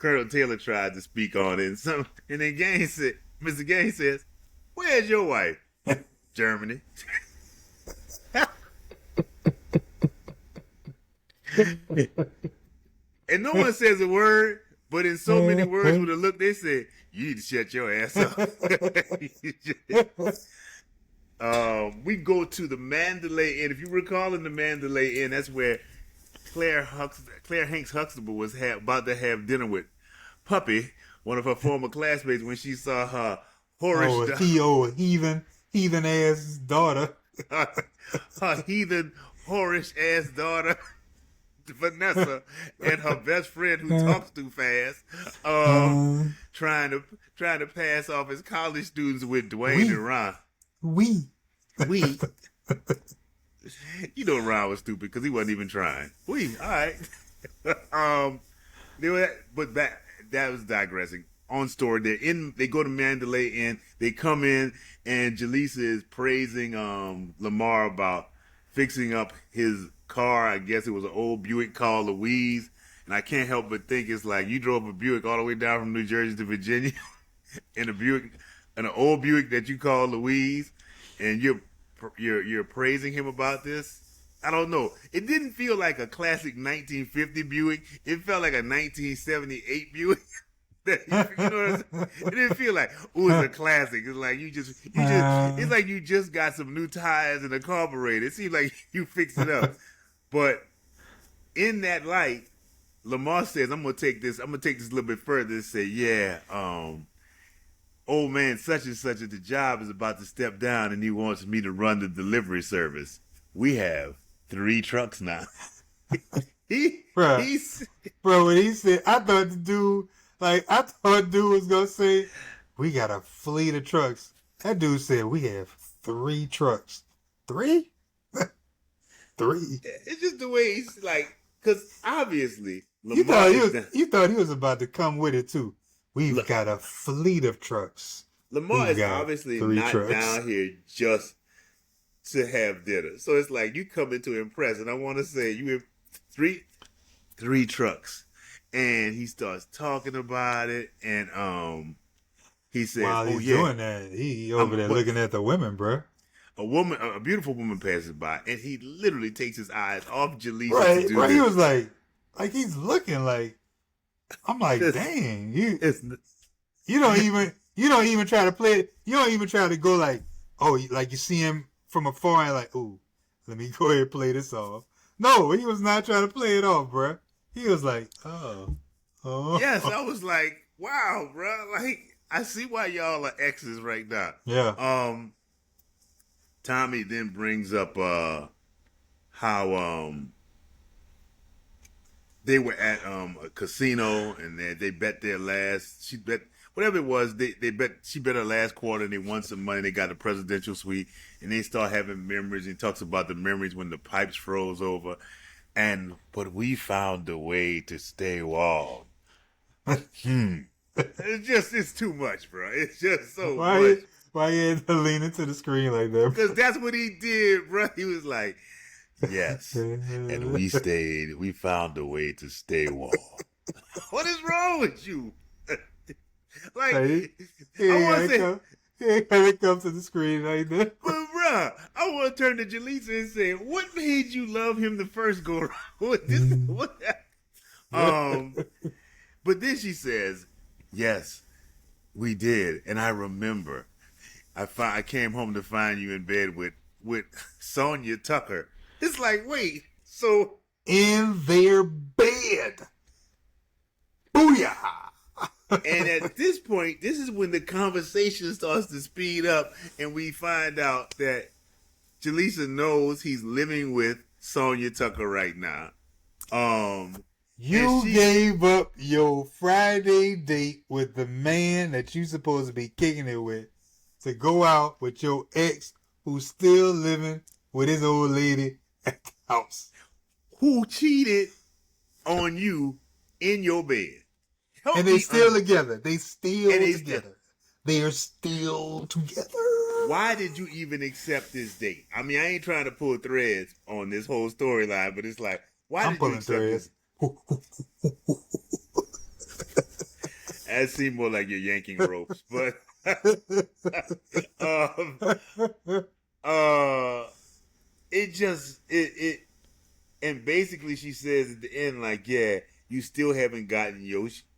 Colonel Taylor tried to speak on it, and then Gaines said, Mr. Gaines says, "Where's your wife?" Germany. And no one says a word, but in so many words with a look, they say, "You need to shut your ass up." We go to the Mandalay Inn. If you recall, in the Mandalay Inn, that's where Claire Hanks Huxtable was about to have dinner with Puppy, one of her former classmates, when she saw her heathen ass daughter, her heathen whorish ass daughter, Vanessa, and her best friend who talks too fast, trying to pass off as college students with Dwayne and Ron. We. You know Ron was stupid because he wasn't even trying. All right. But that was digressing. On story, they go to Mandalay Inn. They come in, and Jaleesa is praising Lamar about fixing up his car. I guess it was an old Buick called Louise. And I can't help but think it's like you drove a Buick all the way down from New Jersey to Virginia in an old Buick that you call Louise, and you're praising him about this. I don't know. It didn't feel like a classic 1950 Buick. It felt like a 1978 Buick. You know what I'm saying? It didn't feel like, it's a classic. It's like it's like you just got some new tires and a carburetor. It seems like you fixed it up. But in that light, Lamar says, I'm gonna take this a little bit further and say, old man such and such at the job is about to step down and he wants me to run the delivery service. We have 3 trucks now. Bro, when he said, I thought dude was gonna say, we got a fleet of trucks. That dude said we have 3 trucks. 3? 3. It's just the way he's like, because obviously Lamar you thought he was about to come with it too. We've got a fleet of trucks. Lamar is obviously not down here just to have dinner. So it's like you come in to impress, and I want to say you have 3 trucks. And he starts talking about it, and he says, while he's doing that, he over there looking at the women, bro. A beautiful woman passes by, and he literally takes his eyes off Jaleesa right, to do right. this. He was like he's looking like, I'm like, dang, you don't even try to play it. You don't even try to go like, like you see him from afar and like, ooh, let me go ahead and play this off. No, he was not trying to play it off, bro. He was like, oh. Yes, I was like, wow, bro. Like, I see why y'all are exes right now. Yeah. Tommy then brings up how they were at a casino and they bet their last. She bet whatever it was. She bet her last quarter and they won some money. They got a presidential suite and they start having memories. He talks about the memories when the pipes froze over. But we found a way to stay warm. It's too much, bro. It's just so much. Why you had to lean into the screen like that? Because that's what he did, bro. He was like, yes. And we found a way to stay warm. What is wrong with you? Like, he ain't gotta come to the screen like that. But, bro, I want to turn to Jaleesa and say, what made you love him the first go around? But then she says, yes, we did. And I remember. I came home to find you in bed with Sonia Tucker. It's like, wait, so in their bed. Booyah! And at this point, this is when the conversation starts to speed up and we find out that Jaleesa knows he's living with Sonia Tucker right now. You gave up your Friday date with the man that you supposed to be kicking it with to go out with your ex who's still living with his old lady at the house. Who cheated on you in your bed. And they still together. They are still together. Why did you even accept this date? I mean, I ain't trying to pull threads on this whole storyline, but it's like, why did you accept this? That seemed more like you're yanking ropes, but um, uh, it and basically she says at the end like, yeah, you still haven't gotten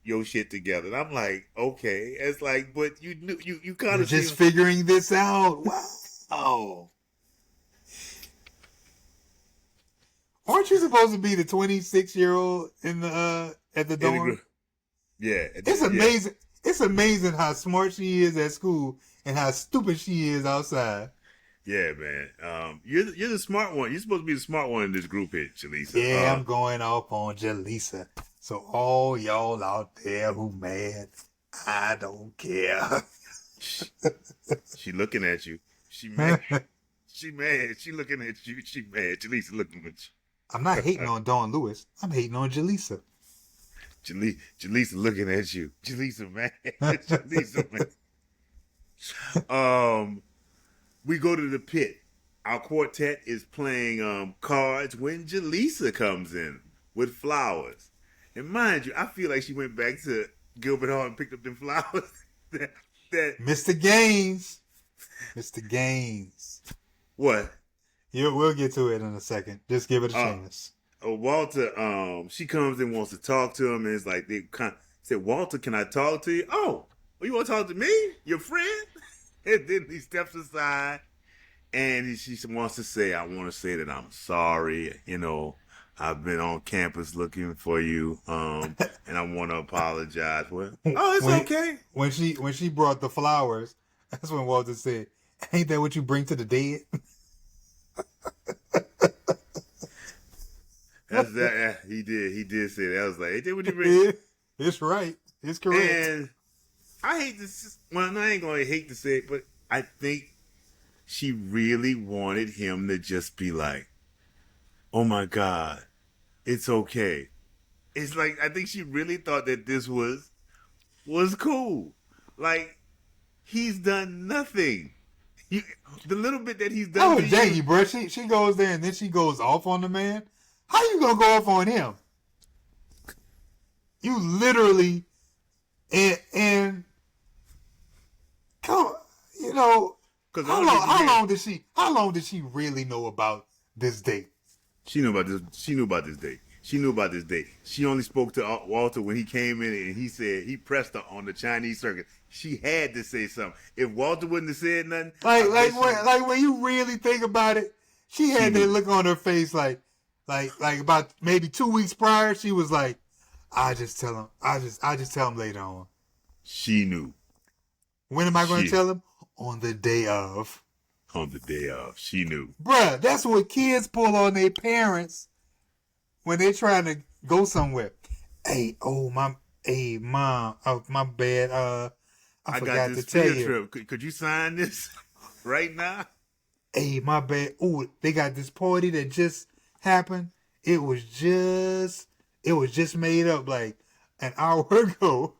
your shit together. And I'm like, okay, it's like, but you knew you kind You're of just see. figuring this out. Wow. Aren't you supposed to be the 26-year-old in the at the In the dorm? group. Yeah, It's yeah, amazing. It's amazing how smart she is at school and how stupid she is outside. yeah, man. You're the smart one. You're supposed to be the smart one in this group here, Jaleesa. Yeah, I'm going off on Jaleesa. So all y'all out there who mad, I don't care. She looking at you. She mad. She mad. She looking at you. She mad. Jaleesa looking at I'm not hating on Dawn Lewis. I'm hating on Jaleesa. you. Jaleesa looking at you. Jaleesa mad. Jaleesa mad. We go to the pit. Our quartet is playing cards when Jaleesa comes in with flowers. And mind you, I feel like she went back to Gilbert Hall and picked up them flowers. that Mr. Gaines. Mr. Gaines. what? We'll get to it in a second. Just give it a Uh, chance. Walter, she comes and wants to talk to him, and it's like they kind of said, Walter, can I talk to you? Oh, you want to talk to me? Your friend? And then he steps aside and she wants to say, I want to say that I'm sorry. You know, I've been on campus looking for you, and I want to apologize. Well, oh, it's okay. When she brought the flowers, that's when Walter said, "Ain't that what you bring to the dead?" That's that. He did say that. I was like, hey, what you bring? It's right. It's correct. And I hate to, well, I ain't gonna hate to say it, but I think she really wanted him to just be like, oh my God, it's okay. It's like, I think she really thought that this was cool. Like, he's done nothing. The little bit that he's done Oh, to dang you. you, bro. She goes there and then she goes off on the man. How you gonna go off on him? You literally and come, you know, how long did she really know about this date? She knew about this. She knew about this date. She knew about this date. She only spoke to Walter when he came in and he said he pressed her on the Chinese circuit. She had to say something. If Walter wouldn't have said nothing, When you really think about it, she had that look on her face like about maybe 2 weeks prior, she was like, I just tell him later on. She knew. When am I going to tell him? On the day of. On the day of. She knew. Bruh, that's what kids pull on their parents when they're trying to go somewhere. Hey, mom, oh, my bad. I forgot got this to tell field you. trip. Could you sign this right now? Hey, my bad. Ooh, they got this party that just happened. It was just made up like an hour ago.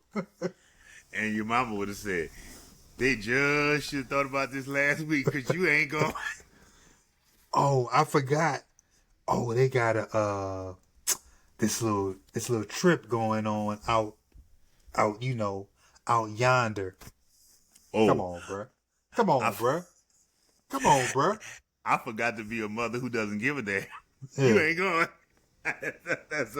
And your mama would have said, they just should have thought about this last week because you ain't going. Oh, I forgot. Oh, they got this little trip going on out yonder. Oh, Come on, bruh. Come on, bruh. I forgot to be a mother who doesn't give a damn. Yeah. You ain't going. That's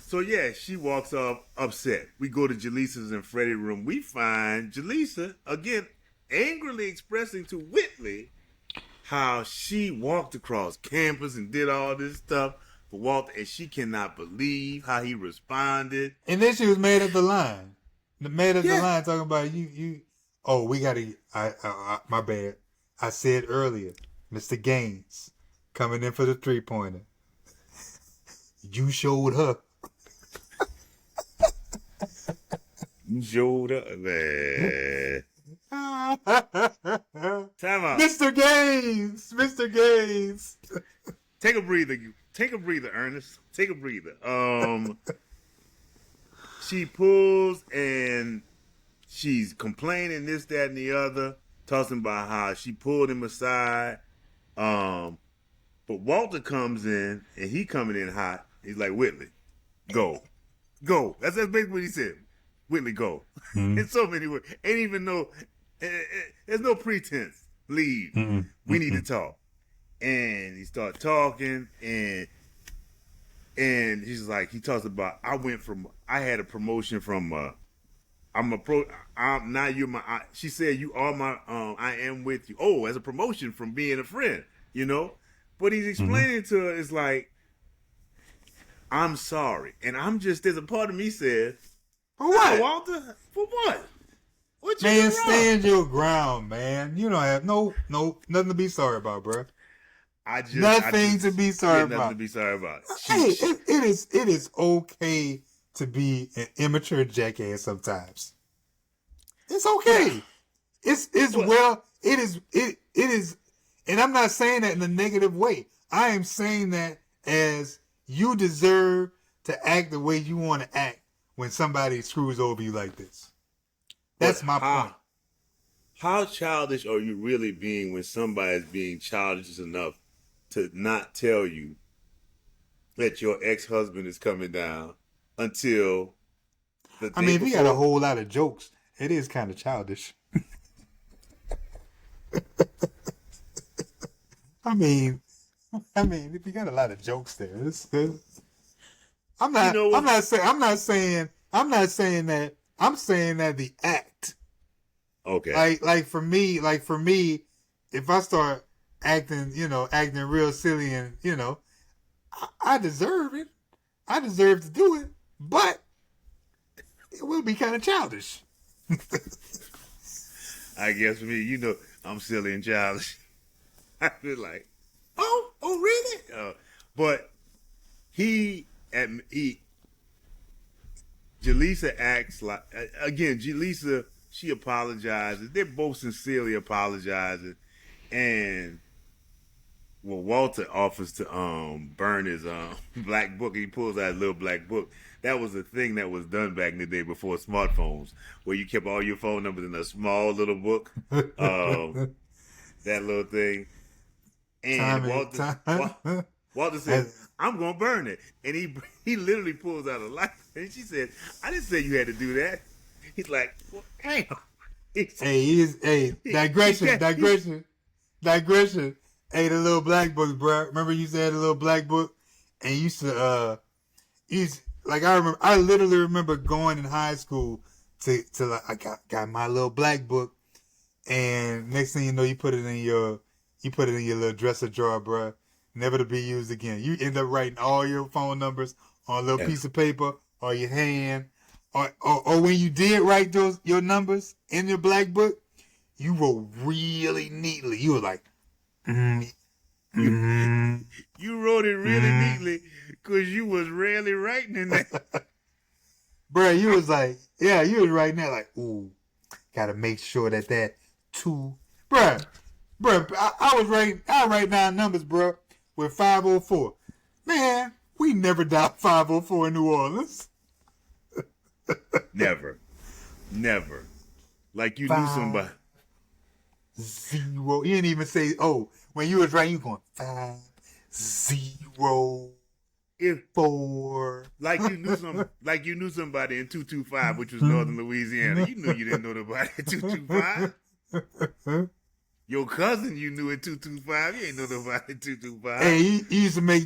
So yeah, she walks off upset. We go to Jaleesa's and Freddie's room. We find Jaleesa again angrily expressing to Whitley how she walked across campus and did all this stuff for Walter, and she cannot believe how he responded. And then she was mad at the line. The line talking about you. Oh, we gotta. My bad. I said earlier, Mr. Gaines coming in for the 3-pointer. You showed her. You showed up, man. Time out. Mr. Gaines. Take a breather, Ernest. Take a breather. She pulls and she's complaining this, that, and the other, talking about how she pulled him aside. But Walter comes in and he coming in hot. He's like, Whitley, go. Go. That's basically what he said. Whitley, go. Mm-hmm. In so many words. Ain't even no, there's no pretense. Leave. Mm-hmm. We need to talk. And he started talking, and he's like, he talks about, I had a promotion from, now you're my, she said, you are my, I am with you. Oh, as a promotion from being a friend, you know? But he's explaining to her, it's like, I'm sorry. And there's a part of me says, For what? "No, Walter, for what? What you Man, do wrong?" stand your ground, man. You don't have nothing to be sorry about, bro. Nothing to be sorry about. Nothing to be sorry about. Hey, it is okay to be an immature jackass sometimes. It's okay. It is, and I'm not saying that in a negative way. I am saying that as you deserve to act the way you want to act when somebody screws over you like this. That's my point. How childish are you really being when somebody's being childish enough to not tell you that your ex-husband is coming down until the day I mean, if you before? got a whole lot of jokes, it is kind of childish. I mean, if you got a lot of jokes there, I'm not saying that. I'm saying that the act. Okay. Like for me, if I start acting real silly, and I deserve it. I deserve to do it, but it will be kind of childish. I guess for me, I'm silly and childish. I feel like, oh, really? But Jaleesa acts like, again, Jaleesa, she apologizes. They're both sincerely apologizing. And, well, Walter offers to burn his black book, and he pulls out a little black book. That was a thing that was done back in the day before smartphones, where you kept all your phone numbers in a small little book. That little thing. And Walter said, I'm going to burn it. And he literally pulls out a light. And she said, I didn't say you had to do that. He's like, well, damn. Digression. Hey, the little black book, bro. Remember you said the little black book? And you used to, I literally remember going in high school to like, I got my little black book. And next thing you know, you put it in your little dresser drawer, bro. Never to be used again. You end up writing all your phone numbers on a little piece of paper or your hand. Or when you did write your numbers in your black book, you wrote really neatly. You were like, You wrote it really neatly because you was rarely writing in that. Bro, you was like, yeah, you was writing that like, ooh, gotta make sure that two. Bro, I write down numbers, bro, with 504. Man, we never dialed 504 in New Orleans. Never. Like you knew somebody. 0. You didn't even say, when you was writing, you going 5 0 4. Like you knew somebody in 225, which was Northern Louisiana. You knew you didn't know nobody in 225. Your cousin you knew in 225. You ain't know nobody in 225. Hey,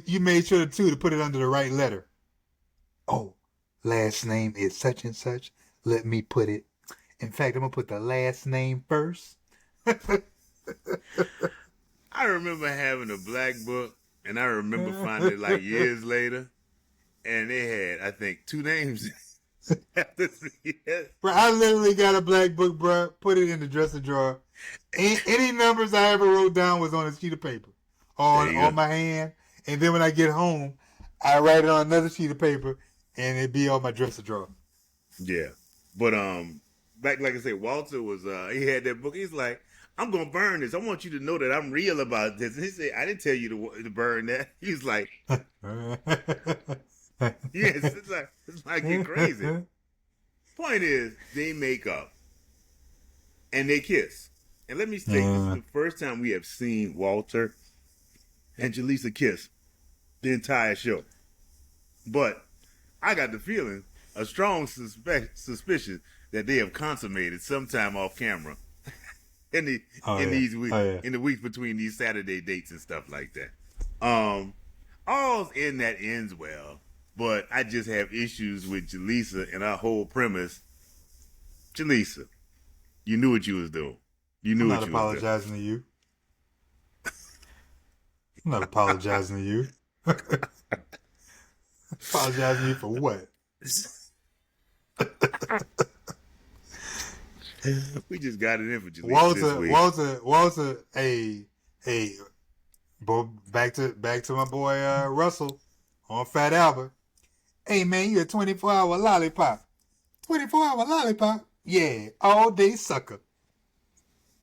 you made sure to put it under the right letter. Oh, last name is such and such. Let me put it. In fact, I'm gonna put the last name first. I remember having a black book, and I remember finding it like years later, and they had, I think, 2 names after 3 years. Bro, I literally got a black book, bro. Put it in the dresser drawer. Any numbers I ever wrote down was on a sheet of paper, on my hand, and then when I get home, I write it on another sheet of paper, and it'd be on my dresser drawer. Yeah, but back like I said, Walter was he had that book. He's like, I'm gonna burn this. I want you to know that I'm real about this. And he said, I didn't tell you to burn that. He's like, yes, it's like you're crazy. Point is, they make up and they kiss. And let me say, this is the first time we have seen Walter and Jaleesa kiss the entire show. But I got the feeling a strong suspicion that they have consummated sometime off camera in the these weeks, in the weeks between these Saturday dates and stuff like that. All's in that ends well, but I just have issues with Jaleesa and our whole premise. Jaleesa, you knew what you was doing. You knew what you was doing. I'm not apologizing to you. I'm not apologizing to you. Apologizing to you for what? We just got it in for Jaleesa this week. Walter, back to my boy Russell on Fat Albert. Hey man, you a 24-hour lollipop. 24-hour lollipop? Yeah, all day sucker.